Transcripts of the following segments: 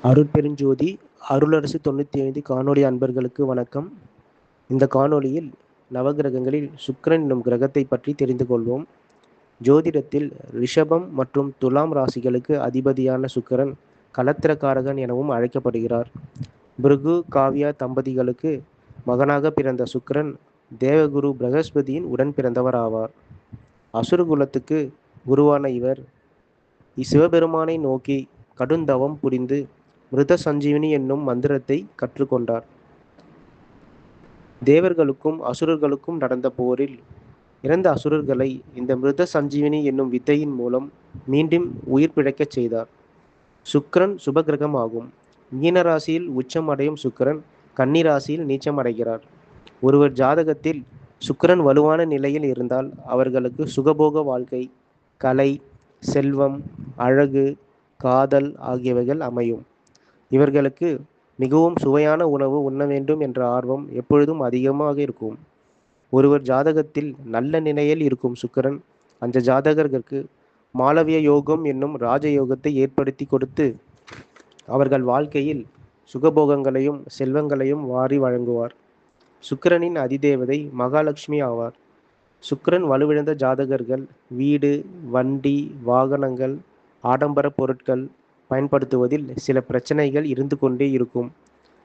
அருட்பெருஞ்சோதி அருளரசு 95 காணொளி அன்பர்களுக்கு வணக்கம். இந்த காணொளியில் நவகிரகங்களில் சுக்கிரன் என்னும் கிரகத்தை பற்றி தெரிந்து கொள்வோம். ஜோதிடத்தில் ரிஷபம் மற்றும் துலாம் ராசிகளுக்கு அதிபதியான சுக்கிரன் கலத்திரக்காரகன் எனவும் அழைக்கப்படுகிறார். பிருகு காவ்யா தம்பதிகளுக்கு மகனாக பிறந்த சுக்கிரன் தேவகுரு பிரகஸ்பதியின் உடன் பிறந்தவர் ஆவார். அசுரகுலத்துக்கு குருவான இவர் சிவபெருமானை நோக்கி கடுந்தவம் புரிந்து மிருத சஞ்சீவினி என்னும் மந்திரத்தை கற்றுக்கொண்டார். தேவர்களுக்கும் அசுரர்களுக்கும் நடந்த போரில் இறந்த அசுரர்களை இந்த மிருத சஞ்சீவினி என்னும் வித்தையின் மூலம் மீண்டும் உயிர் பிழைக்கச் செய்தார். சுக்கிரன் சுபகிரகம் ஆகும். மீனராசியில் உச்சம் அடையும் சுக்கிரன் கன்னிராசியில் நீச்சம் அடைகிறார். ஒருவர் ஜாதகத்தில் சுக்கிரன் வலுவான நிலையில் இருந்தால் அவர்களுக்கு சுகபோக வாழ்க்கை, கலை, செல்வம், அழகு, காதல் ஆகியவைகள் அமையும். இவர்களுக்கு மிகவும் சுவையான உணவு உண்ண வேண்டும் என்ற ஆர்வம் எப்பொழுதும் அதிகமாக இருக்கும். ஒருவர் ஜாதகத்தில் நல்ல நிலையில் இருக்கும் சுக்கிரன் அந்த ஜாதகருக்கு மாளவிய யோகம் என்னும் ராஜயோகத்தை ஏற்படுத்தி கொடுத்து அவர்கள் வாழ்க்கையில் சுகபோகங்களையும் செல்வங்களையும் வாரி வழங்குவார். சுக்கிரனின் அதிதேவதை மகாலட்சுமி ஆவார். சுக்கிரன் வலுவிழந்த ஜாதகர்கள் வீடு, வண்டி, வாகனங்கள், ஆடம்பர பொருட்கள் பயன்படுத்துவதில் சில பிரச்சனைகள் இருந்து கொண்டே இருக்கும்.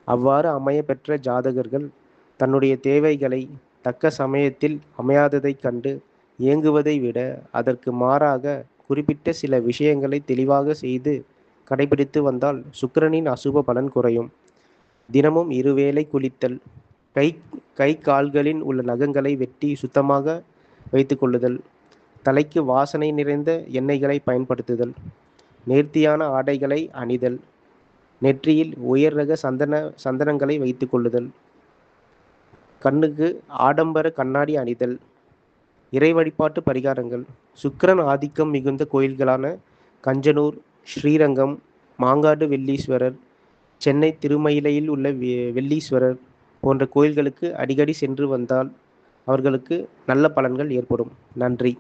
அவ்வாறு அமைய பெற்ற ஜாதகர்கள் தன்னுடைய தேவைகளை தக்க சமயத்தில் அமையாததைக் கண்டு ஏங்குவதை விட அதற்கு மாறாக குறிப்பிட்ட சில விஷயங்களை தெளிவாக செய்து கடைபிடித்து வந்தால் சுக்கிரனின் அசுப பலன் குறையும். தினமும் இருவேளை குளித்தல், கை கால்களில் உள்ள நகங்களை வெட்டி சுத்தமாக வைத்து கொள்ளுதல், தலைக்கு வாசனை நிறைந்த எண்ணெய்களை பயன்படுத்துதல், நேர்த்தியான ஆடைகளை அணிதல், நெற்றியில் உயர் ரக சந்தனங்களை வைத்துக் கொள்ளுதல், கண்ணுக்கு ஆடம்பர கண்ணாடி அணிதல், இறை வழிபாட்டு பரிகாரங்கள். சுக்கிரன் ஆதிக்கம் மிகுந்த கோயில்களான கஞ்சனூர், ஸ்ரீரங்கம், மாங்காடு வெள்ளீஸ்வரர், சென்னை திருமயிலையில் உள்ள வெள்ளீஸ்வரர் போன்ற கோயில்களுக்கு அடிக்கடி சென்று வந்தால் அவர்களுக்கு நல்ல பலன்கள் ஏற்படும். நன்றி.